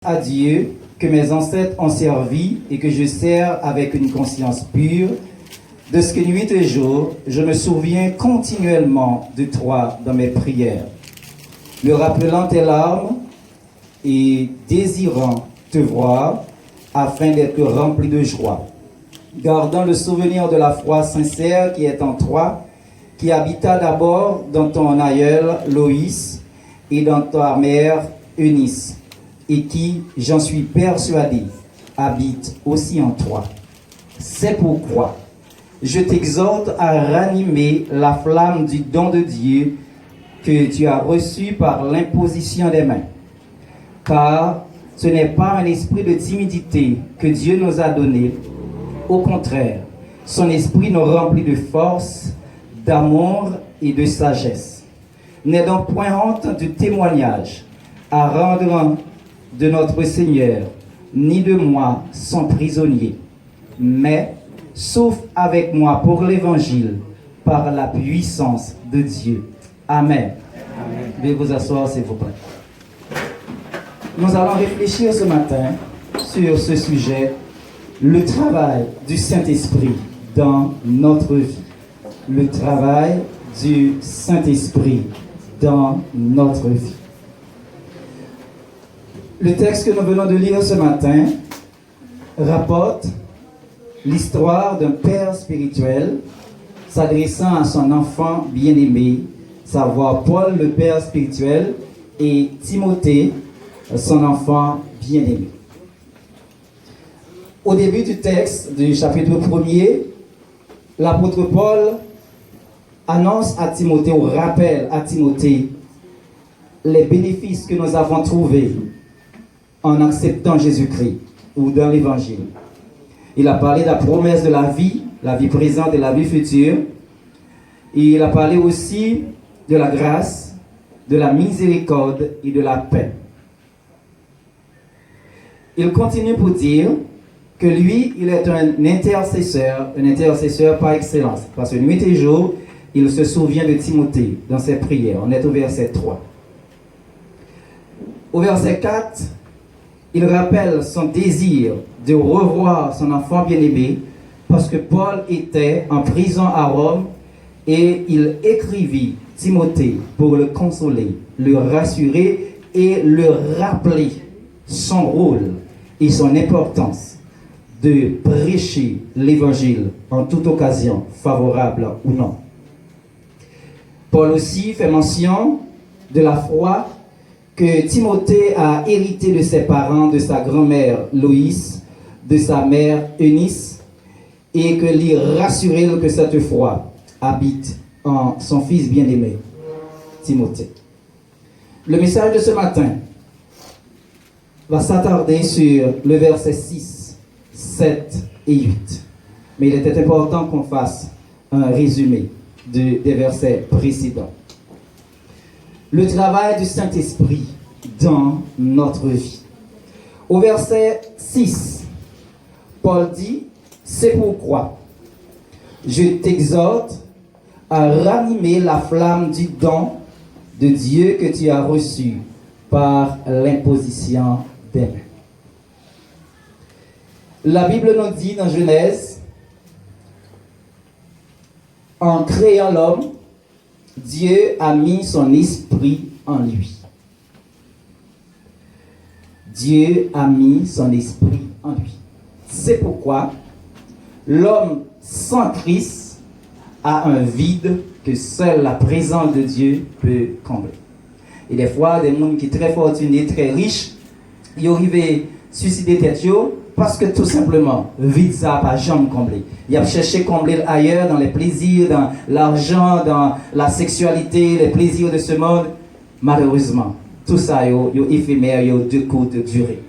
À Dieu que mes ancêtres ont servi et que je sers avec une conscience pure, de ce que nuit et jour, je me souviens continuellement de toi dans mes prières, me rappelant tes larmes et désirant te voir afin d'être rempli de joie, gardant le souvenir de la foi sincère qui est en toi, qui habita d'abord dans ton aïeul Loïs et dans ta mère Eunice, et qui, j'en suis persuadé, habite aussi en toi. C'est pourquoi je t'exhorte à ranimer la flamme du don de Dieu que tu as reçu par l'imposition des mains. Car ce n'est pas un esprit de timidité que Dieu nous a donné. Au contraire, son esprit nous remplit de force, d'amour et de sagesse. N'aie donc point honte du témoignage à rendre de notre Seigneur, ni de moi, son prisonnier, mais souffre avec moi pour l'Évangile, par la puissance de Dieu. Amen. Amen. Veuillez vous asseoir, s'il vous plaît. Nous allons réfléchir ce matin sur ce sujet, le travail du Saint-Esprit dans notre vie. Le travail du Saint-Esprit dans notre vie. Le texte que nous venons de lire ce matin rapporte l'histoire d'un père spirituel s'adressant à son enfant bien-aimé, savoir Paul, le père spirituel, et Timothée, son enfant bien-aimé. Au début du texte du chapitre 1er, l'apôtre Paul annonce à Timothée, ou rappelle à Timothée, les bénéfices que nous avons trouvés en acceptant Jésus-Christ ou dans l'Évangile. Il a parlé de la promesse de la vie présente et la vie future. Et il a parlé aussi de la grâce, de la miséricorde et de la paix. Il continue pour dire que lui, il est un intercesseur par excellence. Parce que nuit et jour, il se souvient de Timothée dans ses prières. On est au verset 3. Au verset 4, il rappelle son désir de revoir son enfant bien-aimé parce que Paul était en prison à Rome et il écrivit Timothée pour le consoler, le rassurer et le rappeler son rôle et son importance de prêcher l'Évangile en toute occasion, favorable ou non. Paul aussi fait mention de la foi que Timothée a hérité de ses parents, de sa grand-mère Loïs, de sa mère Eunice, et que lui rassurer que cette foi habite en son fils bien-aimé, Timothée. Le message de ce matin va s'attarder sur le verset 6, 7 et 8. Mais il était important qu'on fasse un résumé des versets précédents. Le travail du Saint-Esprit dans notre vie. Au verset 6, Paul dit, c'est pourquoi je t'exhorte à ranimer la flamme du don de Dieu que tu as reçu par l'imposition des mains. La Bible nous dit dans Genèse, en créant l'homme, Dieu a mis son esprit en lui. Dieu a mis son esprit en lui. C'est pourquoi l'homme sans Christ a un vide que seule la présence de Dieu peut combler. Et des fois, des gens qui sont très fortunés, très riches, ils arrivent à suicider tête parce que tout simplement, vide ça n'a pas jamais comblé. Il a cherché combler ailleurs, dans les plaisirs, dans l'argent, dans la sexualité, les plaisirs de ce monde. Malheureusement, tout ça est éphémère, de courte durée.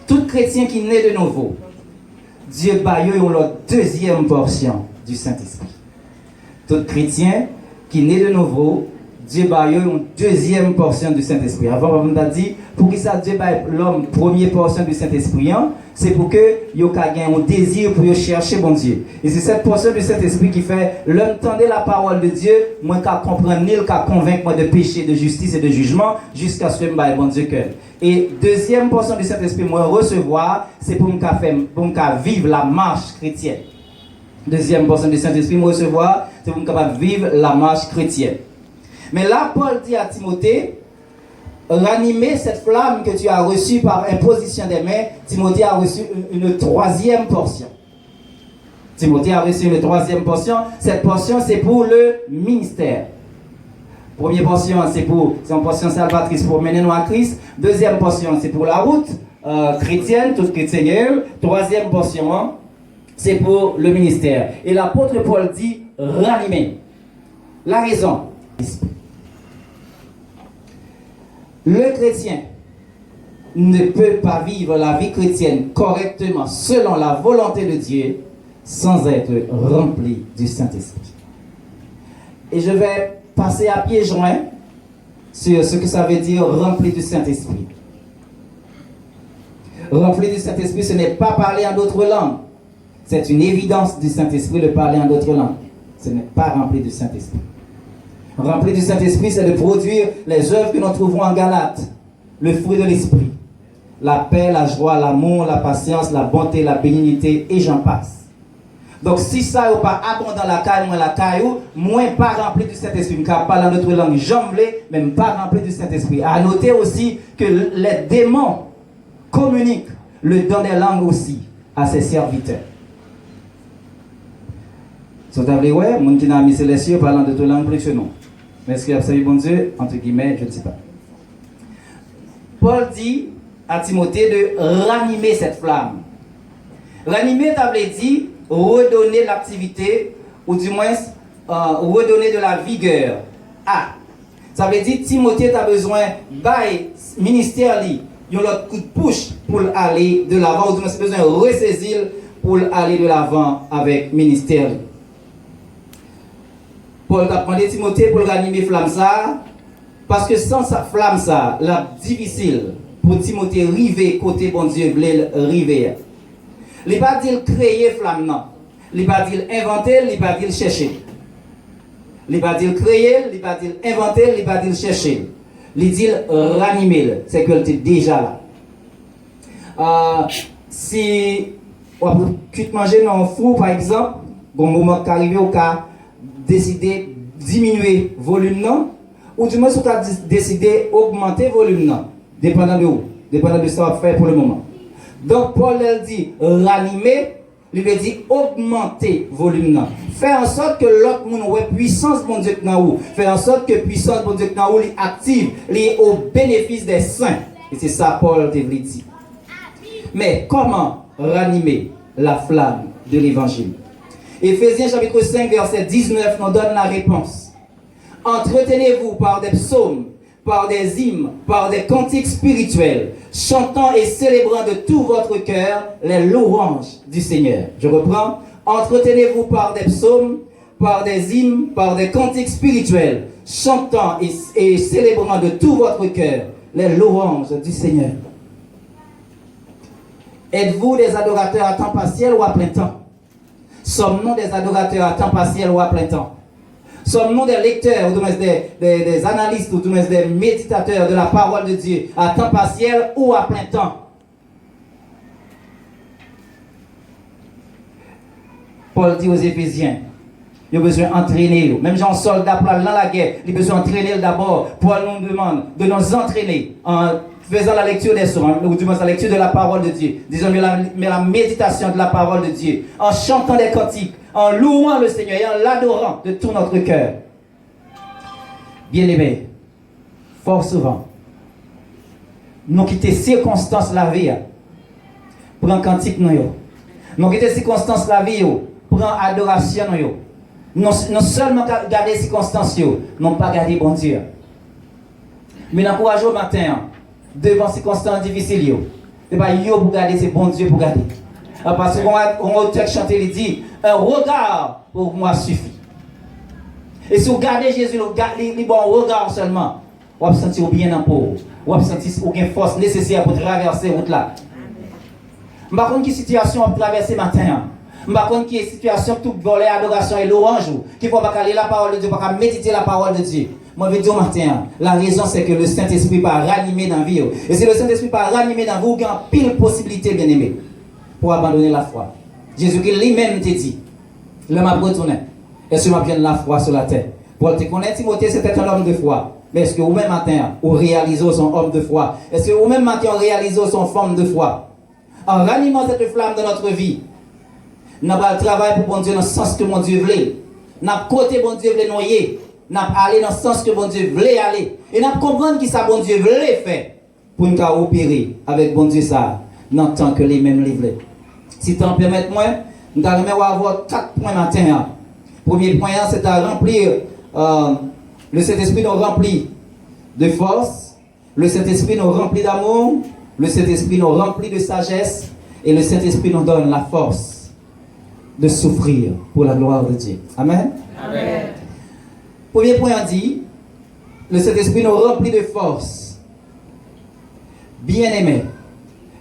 Tout chrétien qui naît de nouveau, Dieu baille la deuxième portion du Saint-Esprit. Tout chrétien qui naît de nouveau, Dieu a une deuxième portion du Saint-Esprit. Avant, on a dit, pour que ça Dieu ait l'homme première portion du Saint-Esprit, c'est pour que il ait un désir pour chercher bon Dieu. Et c'est cette portion du Saint-Esprit qui fait l'homme tendre la parole de Dieu, moi qu'à comprendre, qu'à convaincre moi de péché, de justice et de jugement, jusqu'à ce que je me bon Dieu cœur. Et deuxième portion du Saint-Esprit, moi recevoir, c'est pour me vivre la marche chrétienne. Deuxième portion du Saint-Esprit, moi recevoir, c'est pour me vivre la marche chrétienne. Mais là, Paul dit à Timothée, ranimer cette flamme que tu as reçue par imposition des mains. Timothée a reçu une troisième portion. Timothée a reçu une troisième portion. Cette portion, c'est pour le ministère. Première portion, c'est une portion salvatrice pour mener nous à Christ. Deuxième portion, c'est pour la route chrétienne, toute chrétienne. Troisième portion, c'est pour le ministère. Et l'apôtre Paul dit, ranimer. La raison. Le chrétien ne peut pas vivre la vie chrétienne correctement selon la volonté de Dieu sans être rempli du Saint-Esprit. Et je vais passer à pieds joints sur ce que ça veut dire rempli du Saint-Esprit. Rempli du Saint-Esprit, ce n'est pas parler en d'autres langues. C'est une évidence du Saint-Esprit de parler en d'autres langues. Ce n'est pas rempli du Saint-Esprit. Rempli du Saint-Esprit, c'est de produire les œuvres que nous trouvons en Galates. Le fruit de l'Esprit. La paix, la joie, l'amour, la patience, la bonté, la bénignité, et j'en passe. Donc si ça n'est pas abondant la caille, moins pas rempli du Saint-Esprit. Je ne parle pas dans notre langue jamblée, même pas rempli du Saint-Esprit. À noter aussi que les démons communiquent le don des langues aussi à ses serviteurs. Si vous avez ouais, mon qui n'a mis les cieux parlant de toute langue plus que non. Mais est-ce qu'il a servi bon Dieu? Entre guillemets, je ne sais pas. Paul dit à Timothée de ranimer cette flamme. Ranimer, ça veut dire redonner l'activité, ou du moins redonner de la vigueur. Ça veut dire Timothée, tu as besoin d'un ministère, il y a l'autre coup de push pour aller de l'avant, ou du moins tu as besoin de ressaisir pour aller de l'avant avec ministère. Paul a demandé à Timothée pour ranimer flamme ça, parce que sans sa flamme ça, c'est difficile pour Timothée river côté bon Dieu voulait river. Il pas dire créer flamme non. Il pas dire inventer, il pas dire chercher. Il pas dire créer, il pas dire inventer, il pas dire chercher. Il dit ranimer, c'est que tu es déjà là. Si tu te manges dans un four par exemple, bon moment qu'arrivé au cas décider diminuer volume non, ou du moins si tu as décidé augmenter volume non, dépendant de où, dépendant de ce qu'on va faire pour le moment. Donc Paul elle dit ranimer, il veut dire augmenter volume non. Faire en sorte que l'autre monde ait puissance mon Dieu dans où, faire en sorte que puissance mon Dieu dans où est active, est au bénéfice des saints. Et c'est ça Paul te dit. Mais comment ranimer la flamme de l'évangile? Éphésiens chapitre 5 verset 19 nous donne la réponse. Entretenez-vous par des psaumes, par des hymnes, par des cantiques spirituels, chantant et célébrant de tout votre cœur les louanges du Seigneur. Je reprends. Entretenez-vous par des psaumes, par des hymnes, par des cantiques spirituels, chantant et célébrant de tout votre cœur les louanges du Seigneur. Êtes-vous des adorateurs à temps partiel ou à plein temps? Sommes-nous des adorateurs à temps partiel ou à plein temps? Sommes-nous des lecteurs, ou des analystes, ou des méditateurs de la parole de Dieu à temps partiel ou à plein temps? Paul dit aux Éphésiens, il a besoin d'entraîner. Même si un soldat dans la guerre, il a besoin d'entraîner d'abord. Paul nous demande de nous entraîner en faisant la lecture des psaumes, ou du moins la lecture de la parole de Dieu. Disons, mais la méditation de la parole de Dieu, en chantant des cantiques, en louant le Seigneur et en l'adorant de tout notre cœur. Bien-aimés, fort souvent, nous quittons circonstances la vie, prends cantique nous quittons circonstances la vie, prends adoration non seulement garder circonstances, non pas garder bon Dieu. Mais n'encourage au matin, devant circonstances difficiles, c'est pas yo pour garder, c'est bon Dieu pour garder. Parce qu'on a un texte chanté, il dit, un regard pour moi suffit. Et si vous regardez Jésus, vous regardez les bons regards seulement, vous allez sentir bien dans la peau. Vous allez sentir aucune force nécessaire pour traverser la route là. Je ne sais pas quelle situation vous traversez matin. Je ne sais pas quelle situation tout voler adoration et l'orange. Qui ne faut pas aller la parole de Dieu, pas méditer la parole de Dieu. Moi, je vais dire matin, la raison c'est que le Saint-Esprit va ranimer dans la vie. Et si le Saint-Esprit va ranimer dans vous, il y a pile possibilité, bien aimé, pour abandonner la foi. Jésus-Christ lui-même te dit, l'homme a retourné. Est-ce que je viens de la foi sur la terre? Pour te connaître, Timothée, c'était un homme de foi. Mais est-ce que vous-même matin, vous réalisez son homme de foi? Est-ce que vous-même matin, vous réalisez son femme de foi? En ranimant cette flamme de notre vie, nous avons le travail pour bon Dieu dans le sens que mon Dieu voulait. Nous avons côté bon Dieu voulait noyer. Nous avons allé dans le sens que bon Dieu voulait aller. Et nous avons compris qui ça bon Dieu voulait faire pour nous opérer avec bon Dieu ça, dans le temps que les mêmes les voulaient. Si tu en permets, moi, nous allons avoir 4 points matin. Premier point, c'est à remplir, le Saint-Esprit nous remplit de force, le Saint-Esprit nous remplit d'amour, le Saint-Esprit nous remplit de sagesse et le Saint-Esprit nous donne la force de souffrir pour la gloire de Dieu. Amen. Amen. Premier point, on dit, le Saint-Esprit nous remplit de force. Bien-aimé,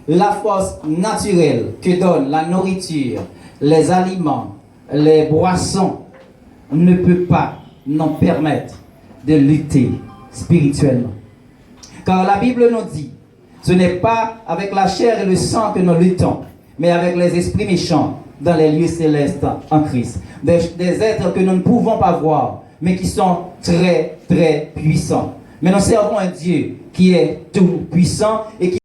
la force naturelle que donne la nourriture, les aliments, les boissons, ne peut pas nous permettre de lutter spirituellement. Car la Bible nous dit, ce n'est pas avec la chair et le sang que nous luttons, mais avec les esprits méchants dans les lieux célestes en Christ. Des êtres que nous ne pouvons pas voir, mais qui sont très, très puissants. Mais nous servons un Dieu qui est tout puissant et qui